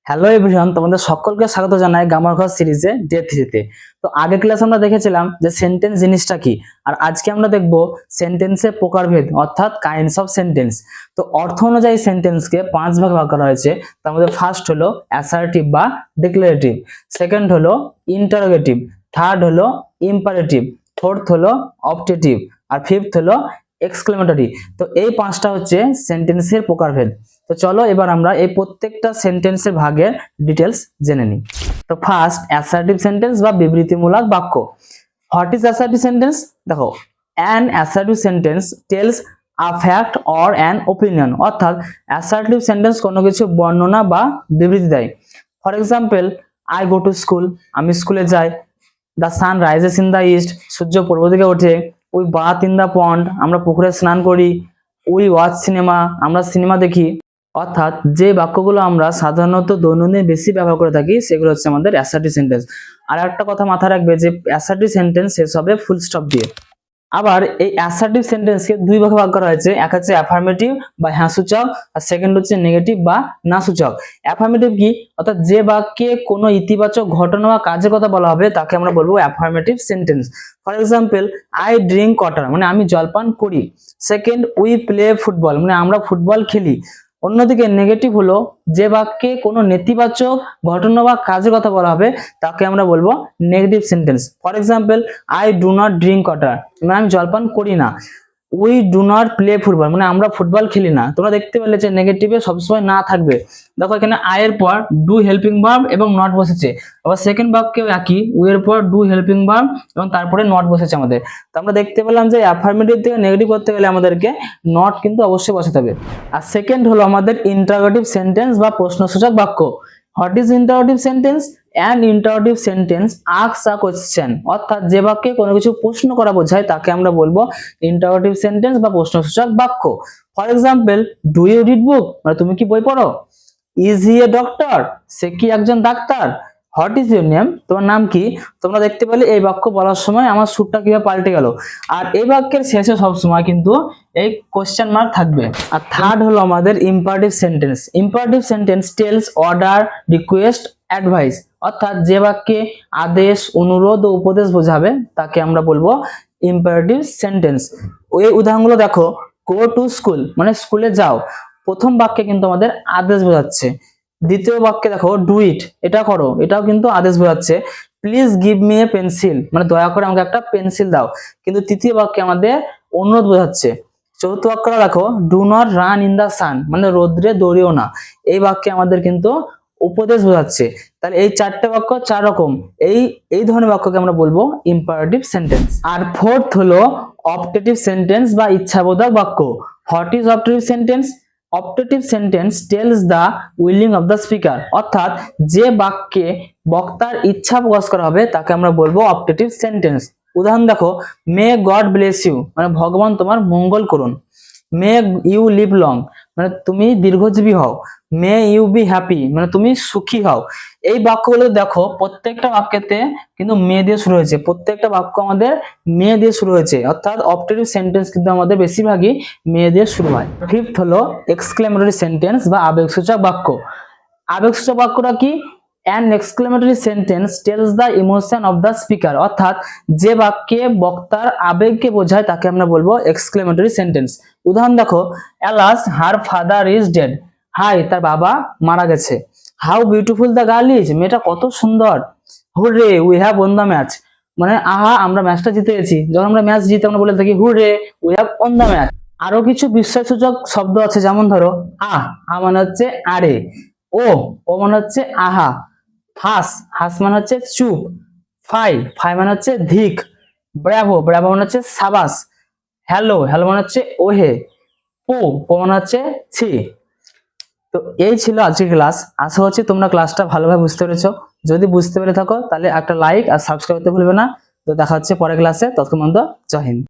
Hello everyone, তোমাদের সকলকে স্বাগত জানাই গ্রামার ঘর সিরিজে ডে 3-তে। তো আগের ক্লাস আমরা দেখেছিলাম যে সেন্টেন্স জিনিসটা কি, আর আজকে আমরা দেখব সেন্টেন্সের প্রকারভেদ অর্থাৎ কাইন্ডস অফ সেন্টেন্স। তো অর্থ অনুযায়ী সেন্টেন্সকে 5 ভাগে ভাগ করা হয়েছে। তার মধ্যে ফার্স্ট হলো অ্যাসার্টিভ বা ডিক্লারেটিভ, সেকেন্ড হলো ইন্টারোগেটিভ, থার্ড হলো ইম্পারেটিভ, ফোর্থ হলো অবজেক্টিভ, আর ফিফথ হলো এক্সক্লেমেটরি। তো এই 5টা হচ্ছে সেন্টেন্সের প্রকারভেদ। তো চলো এবার আমরা এই প্রত্যেকটা সেন্টেন্সের ভাগের ডিটেলস জেনে নিই। তো ফার্স্ট অ্যাসার্টিভ সেন্টেন্স বা বিবৃতিমূলক বাক্য। What is assertive sentence? দেখো, an assertive sentence tells a fact or an opinion, অর্থাৎ অ্যাসার্টিভ সেন্টেন্স কোনো কিছু বর্ণনা বা বিবৃতি দেয়। For example, I go to school, আমি স্কুলে যাই। The sun rises in the east, সূর্য পূর্ব দিকে ওঠে। We bath in the pond, আমরা পুকুরে স্নান করি। উই ওয়াচ সিনেমা, আমরা সিনেমা দেখি। অর্থাৎ যে বাক্যগুলো আমরা সাধারণত দৈনন্দিন বেশি ব্যবহার করে থাকি সেগুলো হচ্ছে আমাদের অ্যাসার্টিভ সেন্টেন্স। আর একটা কথা মাথায় রাখবে যে অ্যাসার্টিভ সেন্টেন্স শেষ হবে ফুল স্টপ দিয়ে। আবার এই অ্যাসার্টিভ সেন্টেন্সকে দুই ভাগে ভাগ করা হয়েছে, এক হচ্ছে অ্যাফার্মেটিভ বা হ্যাঁ সূচক, আর সেকেন্ড হচ্ছে নেগেটিভ বা না সূচক। অ্যাফার্মেটিভ কি? অর্থাৎ যে বাক্যে কোনো ইতিবাচক ঘটনা বা কাজের কথা বলা হবে তাকে আমরা বলবো affirmative sentence. For example, I drink water, মানে আমি জলপান করি। সেকেন্ড, উই প্লে ফুটবল, মানে আমরা ফুটবল খেলি। অন্যদিকে নেগেটিভ হলো যে বাক্যে কোনো নেতিবাচক ঘটনা বা কাজের কথা বলা হবে তাকে আমরা বলবো negative sentence. For example, I do not drink water, মানে আমি জলপান করি না। We do not play football, মানে আমরা ফুটবল খেলি না। তোমরা দেখতে পেলে যে নেগেটিভে সবসময় না থাকবে। দেখো এখানে আই এর পর ডু হেল্পিং ভার্ব এবং নট বসেছে। আবার সেকেন্ড বাক্যেও একই, উই এর পর ডু হেল্পিং ভার্ব এবং তারপরে নট বসেছে আমাদের। তো আমরা দেখতে পেলাম যে অ্যাফার্মেটিভ থেকে নেগেটিভ করতে গেলে আমাদেরকে নট কিন্তু অবশ্যই বসাতে হবে। আর সেকেন্ড হলো আমাদের ইন্টারোগেটিভ সেন্টেন্স বা প্রশ্নসূচক বাক্য। What is interrogative sentence? An interrogative sentence asks a question, অর্থাৎ যে বাক্যে কোনো কিছু প্রশ্ন করা বোঝায় তাকে আমরা বলবো ইন্টারোগেটিভ সেন্টেন্স বা প্রশ্নসূচক বাক্য। For example, do you read book, মানে তুমি কি বই পড়ো। ইজ হি এ ডক্টর, সে কি একজন doctor. What is your name, তোমার নাম কি। তোমরা দেখতে পেলে এই বাক্য বলার সময় আমার সুরটা কিভাবে পাল্টে গেল। আর এই বাক্যের শেষে সবসময় কিন্তু এই কোশ্চেন মার্ক থাকবে। আর থার্ড হলো আমাদের imperative sentence. Imperative sentence tells order, request, advice, অর্থাৎ যে বাক্যে আদেশ, অনুরোধ ও উপদেশ বোঝাবে তাকে আমরা বলবো ইম্পারেটিভ সেন্টেন্স। ওই উদাহরণগুলো দেখো, গো টু স্কুল, মানে স্কুলে যাও। প্রথম বাক্যে কিন্তু আমাদের আদেশ বোঝাচ্ছে। দ্বিতীয় বাক্যে দেখো ডু ইট, এটা করো, এটাও কিন্তু আদেশ বোঝাচ্ছে। Please give me a pencil, মানে দয়া করে আমাকে একটা পেন্সিল দাও, কিন্তু তৃতীয় বাক্যে আমাদের অনুরোধ বোঝাচ্ছে। চতুর্থ বাক্য দেখো, do not run in the sun, মানে রোদ্রে দৌড়িও না, এই বাক্যে আমাদের কিন্তু উপদেশ বোঝাচ্ছে। তাহলে এই চারটে বাক্য চার রকম, এই ধরনের বাক্যকে আমরা বলবো ইম্পারেটিভ সেন্টেন্স। আর ফোর্থ হলো অবজেক্টিভ সেন্টেন্স বা ইচ্ছাবোধক বাক্য। What is objective sentence? Objective sentence tells the willing of the speaker, অর্থাৎ যে বাক্যে বক্তার ইচ্ছা প্রকাশ করা হবে তাকে আমরা বলবো অবজেক্টিভ সেন্টেন্স। উদাহরণ দেখো, মে গড ব্লেস ইউ, মানে ভগবান তোমার মঙ্গল করুন। মে ইউ লিভ লং, মানে তুমি দীর্ঘজীবী হও। মে ইউ বি হ্যাপি, মানে তুমি সুখী হও। এই বাক্যগুলো দেখো প্রত্যেকটা বাক্যেতে কিন্তু মে দিয়ে শুরু হয়েছে, প্রত্যেকটা বাক্য আমাদের মে দিয়ে শুরু হয়েছে, অর্থাৎ অবজেক্টিভ সেন্টেন্স কিন্তু আমাদের বেশিরভাগই মে দিয়ে শুরু হয়। ফিফথ হলো এক্সক্লেমেটরি সেন্টেন্স বা আবেগসূচক বাক্য। আবেগসূচক বাক্যটা কি? An exclamatory sentence tells the emotion of the speaker, অর্থাৎ যে বাক্যে বক্তার আবেগকে বোঝায় তাকে আমরা বলবো এক্সক্লেমেটরি সেন্টেন্স। উদাহরণ দেখো, alas her father is dead, হাই তার বাবা মারা গেছে। How beautiful the girl is, মেয়েটা কত সুন্দর। Hurray we have won the match, মানে আহা আমরা ম্যাচটা জিতে গেছি। যখন আমরা ম্যাচ জিতে আমরা বলে থাকি hurray we have won the match. আরো কিছু বিস্ময়সূচক শব্দ আছে, যেমন ধরো মানে হচ্ছে আরে, ও মানে হচ্ছে আহা। হাস মানে হচ্ছে চুপ। ফাই মানে হচ্ছে ধিক। ব্রাভো মানে হচ্ছে সাবাস। হ্যালো মানে হচ্ছে ওহে। পো মানে হচ্ছে ছি। তো এই ছিল আজকের ক্লাস। আশা করছি তোমরা ক্লাসটা ভালোভাবে বুঝতে পেরেছো। যদি বুঝতে পেরে থাকো তাহলে একটা লাইক আর সাবস্ক্রাইব করতে ভুলবে না। তো দেখা হচ্ছে পরের ক্লাসে, ততক্ষণ পর্যন্ত জয় হিন্দ।